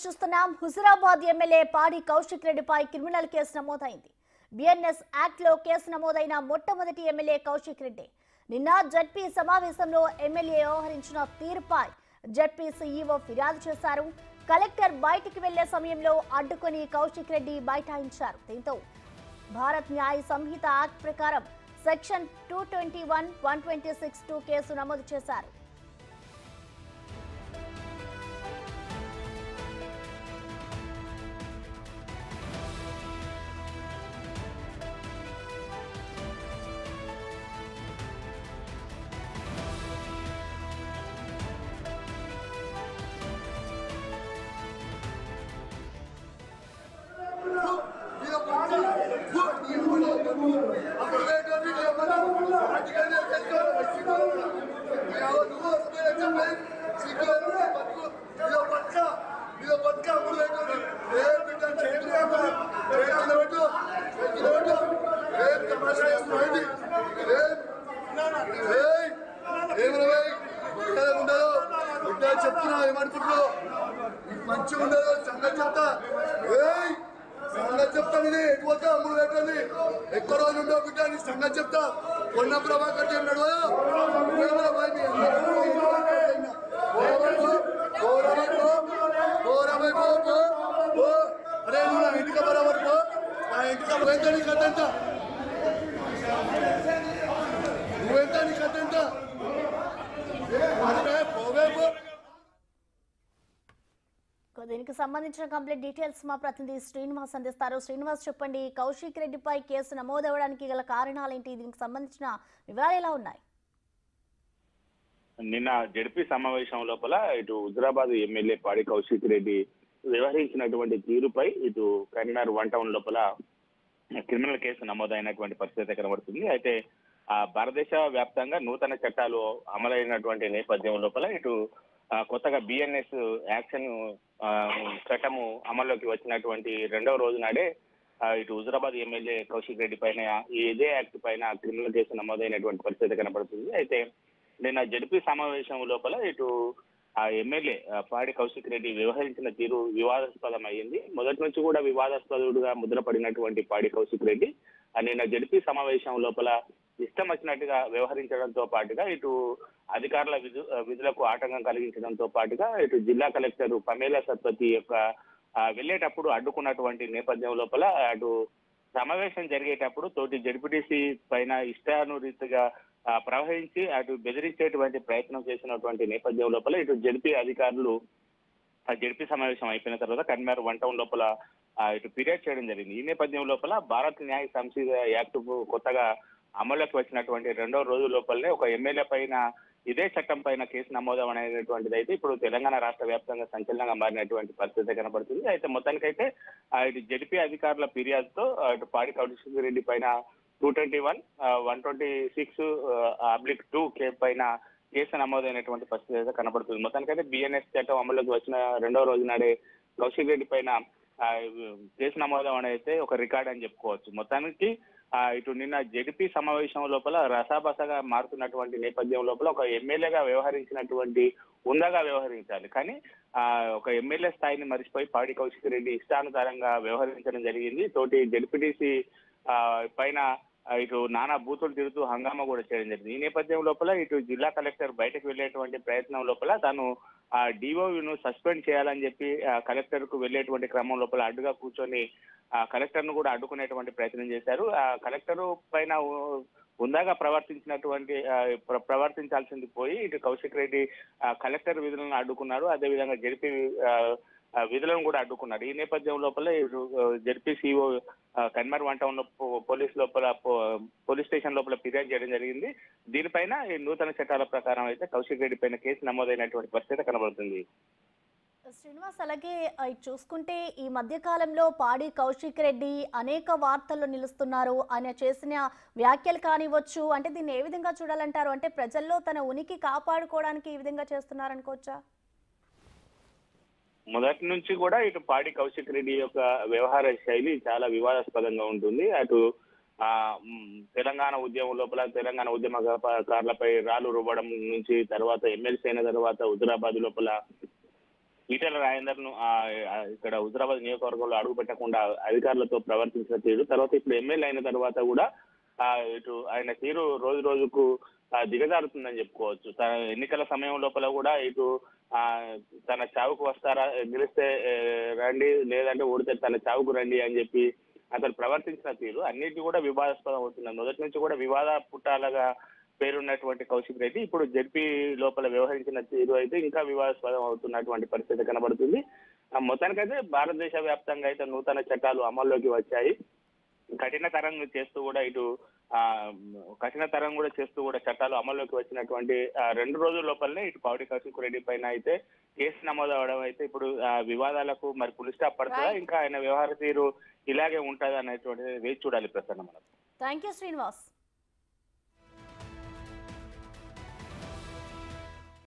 చూస్తున్నాం. హుజురాబాద్ ఎమ్మెల్యే పాడి కౌశిక్ రెడ్డిపై క్రిమినల్ కేసు నమోదైంది. బిఎన్ఎస్ యాక్ట్ లో కేసు నమోదైన మొట్టమొదటి ఎమ్మెల్యే కౌశిక్ రెడ్డి. నిన్న జడ్పీ సమావేశంలో ఎమ్మెల్యే వ్యవహరించిన తీరుపై జడ్పీ సీఈఓ ఫిర్యాదు చేశారు. కలెక్టర్ బయటికి వెళ్లే సమయంలో అడ్డుకొని కౌశిక్ రెడ్డి బైఠాయించారు. దీంతో భారత్ న్యాయ సంహిత యాక్ట్ ప్రకారం సెక్షన్ 221, 126 కేసు నమోదు చేశారు. చెప్తున్నా ఏమనుకుంటున్నావు? మంచిగా ఉండదు సంగతి చెప్తా. సంగతి చెప్తాను. ఇది ఎక్కువ అమ్ముడు పెట్టండి. ఎక్కువ రోజులు ఉండవు బిడ్డ. నీ సంగతి చెప్తా. కొన్న ప్రభాకర్ అన్నాడు అరే నువ్వు నా ఇంటికి బరాబర్ పో. నా ఇంటికి పోయిందా నీ కథ ఎంత? నువ్వెంత నీ కథ ఎంత? పోవే పో. దీనికి సంబంధించిన కంప్లీట్ డీటెయిల్స్ మా ప్రతినిధి శ్రీనివాస్ అందిస్తారు. శ్రీనివాస్, చెప్పండి, కౌశిక్ రెడ్డిపై కేసు నమోదవడానికి గల కారణాలేంటి? దీనికి సంబంధించిన వివరాలు ఎలా ఉన్నాయి? నిన్న జడ్పీ సమావేశం లోపల ఇటు హుజురాబాద్ ఎమ్మెల్యే పాడి కౌశిక్ రెడ్డి వ్యవహరించినటువంటి తీరుపై ఇటు కరీంనగర్ 1 టౌన్ లోపల క్రిమినల్ కేసు నమోదైనటువంటి పరిస్థితి కనబడుతుంది. అయితే భారతదేశ వ్యాప్తంగా నూతన చట్టాలు అమలైనటువంటి నేపథ్యం లోపల ఇటు కొత్తగా బిఎన్ఎస్ యాక్షన్ చట్టము అమల్లోకి వచ్చినటువంటి 2వ రోజు నాడే ఇటు హుజురాబాద్ ఎమ్మెల్యే కౌశిక్ రెడ్డి పైన ఇదే యాక్ట్ పైన క్రిమినల్ కేసు నమోదైనటువంటి పరిస్థితి కనబడుతుంది. అయితే నిన్న జడ్పీ సమావేశం లోపల ఇటు ఎమ్మెల్యే పాడి కౌశిక్ రెడ్డి వ్యవహరించిన తీరు వివాదాస్పదం అయ్యింది. మొదటి నుంచి కూడా వివాదాస్పదుడుగా ముద్రపడినటువంటి పాడి కౌశిక్ రెడ్డి నిన్న జడ్పీ సమావేశం లోపల ఇష్టం వచ్చినట్టుగా వ్యవహరించడంతో పాటుగా ఇటు అధికారుల విధులకు ఆటంకం కలిగించడంతో పాటుగా ఇటు జిల్లా కలెక్టర్ పమేలా సత్పతి యొక్క వెళ్లేటప్పుడు అడ్డుకున్నటువంటి నేపథ్యం లోపల అటు సమావేశం జరిగేటప్పుడు తోటి జడ్పీటీసీ పైన ఇష్టానురీతిగా ప్రవహించి అటు బెదిరించేటువంటి ప్రయత్నం చేసినటువంటి నేపథ్యం లోపల ఇటు జడ్పీ అధికారులు జడ్పీ సమావేశం అయిపోయిన తర్వాత కరీంనగర్ 1 టౌన్ లోపల ఇటు ఫిర్యాదు చేయడం జరిగింది. ఈ నేపథ్యం లోపల భారత్ న్యాయ సంహిత యాక్ట్ కొత్తగా అమల్లోకి వచ్చినటువంటి 2వ రోజు లోపలనే ఒక ఎమ్మెల్యే పైన ఇదే చట్టం పైన కేసు నమోదు అనేటువంటిది అయితే ఇప్పుడు తెలంగాణ రాష్ట్ర వ్యాప్తంగా సంచలనంగా మారినటువంటి పరిస్థితి కనబడుతుంది. అయితే మొత్తానికైతే ఇటు జడ్పీ అధికారుల ఫిర్యాదుతో ఇటు పాడి కౌశిక్ రెడ్డి పైన 221, 126/2 పైన కేసు నమోదైనటువంటి పరిస్థితి అయితే కనబడుతుంది. మొత్తానికైతే బిఎన్ఎస్ చట్టం అమల్లోకి వచ్చిన 2వ రోజు నాడే కౌశిక్ రెడ్డి పైన కేసు నమోదం అనేది ఒక రికార్డ్ అని చెప్పుకోవచ్చు. మొత్తానికి ఇటు నిన్న జడ్పీ సమావేశం లోపల రసాబసగా మారుతున్నటువంటి నేపథ్యం లోపల ఒక ఎమ్మెల్యేగా వ్యవహరించినటువంటి ఉందగా వ్యవహరించాలి, కానీ ఒక ఎమ్మెల్యే స్థాయిని మరిచిపోయి పాడి కౌశిక్ రెడ్డి ఇష్టానుసారంగా వ్యవహరించడం జరిగింది. తోటి జడ్పీటీసీ పైన ఇటు నానా బూతులు తిరుగుతూ హంగామా కూడా చేయడం జరిగింది. ఈ నేపథ్యం లోపల ఇటు జిల్లా కలెక్టర్ బయటకు వెళ్లేటువంటి ప్రయత్నం లోపల తాను డిఓను సస్పెండ్ చేయాలని చెప్పి కలెక్టర్ కు వెళ్లేటువంటి క్రమం లోపల అడ్డుగా కూర్చొని కలెక్టర్ ను కూడా అడ్డుకునేటువంటి ప్రయత్నం చేశారు. కలెక్టర్ పైన ఉందాగా ప్రవర్తించాల్సింది పోయి ఇటు కౌశిక్ రెడ్డి కలెక్టర్ విధులను అడ్డుకున్నారు. అదేవిధంగా జడ్పీ విధులను కూడా అడ్డుకున్నారు. ఈ నేపథ్యం లోపల ZP CEO Karimnagar 1 town police station లోపల ఫిర్యాదు చేయడం జరిగింది. దీనిపైన ఈ నూతన చట్టాల ప్రకారం అయితే కౌశిక్ రెడ్డి పైన కేసు నమోదైనటువంటి పరిస్థితి కనబడుతుంది. శ్రీనివాస్, అలాగే చూసుకుంటే ఈ మధ్య కాలంలో పాడి కౌశిక్ రెడ్డి అనేక వార్తల్లో నిలుస్తున్నారు. ఆయన చేసిన వ్యాఖ్యలు కానివచ్చు, అంటే దీన్ని ఏ విధంగా చూడాలంటారు? అంటే ప్రజల్లో తన ఉనికి కాపాడుకోవడానికి ఈ విధంగా చేస్తున్నారనుకోవచ్చా? మొదటి నుంచి కూడా ఇటు పాడి కౌశిక్ రెడ్డి యొక్క వ్యవహార శైలి చాలా వివాదాస్పదంగా ఉంటుంది. అటు తెలంగాణ ఉద్యమం లోపల తెలంగాణ ఉద్యమకారులపై రాళ్లు రువ్వడం నుంచి తర్వాత ఎమ్మెల్సీ అయిన తర్వాత హుజురాబాద్ లోపల ఈటెల రాజేందర్ ను ఇక్కడ హుజరాబాద్ నియోజకవర్గంలో అడుగు పెట్టకుండా అధికారులతో ప్రవర్తించిన తీరు, తర్వాత ఇప్పుడు ఎమ్మెల్యే అయిన తర్వాత కూడా ఇటు ఆయన తీరు రోజు రోజుకు దిగజారుతుందని చెప్పుకోవచ్చు. ఎన్నికల సమయం లోపల కూడా ఇటు తన చావుకు వస్తారా, గెలిస్తే రండి, లేదంటే ఓడితే తన చావుకు రండి అని చెప్పి అతను ప్రవర్తించిన తీరు అన్నిటి కూడా వివాదాస్పదం అవుతున్నది. మొదటి నుంచి కూడా వివాద పుట్టాలుగా పేరున్నటువంటి కౌశిక్ రెడ్డి ఇప్పుడు జడ్పీ లోపల వ్యవహరించిన తీరు అయితే ఇంకా వివాదాస్పదం అవుతున్నటువంటి పరిస్థితి కనబడుతుంది. మొత్తానికైతే భారతదేశ వ్యాప్తంగా అయితే నూతన చట్టాలు అమల్లోకి వచ్చాయి. కఠినతరం చేస్తూ కూడా చట్టాలు అమల్లోకి వచ్చినటువంటి 2 రోజుల లోపలనే ఇటు పాడి కౌశిక్ రెడ్డి పైన అయితే కేసు నమోదు అవడం అయితే ఇప్పుడు వివాదాలకు మరి పులి స్టాప్ పడుతుందా, ఇంకా ఆయన వ్యవహార తీరు ఇలాగే ఉంటుందా అనేటువంటిది వేచి చూడాలి ప్రసన్న. మనం థ్యాంక్ యూ శ్రీనివాస్.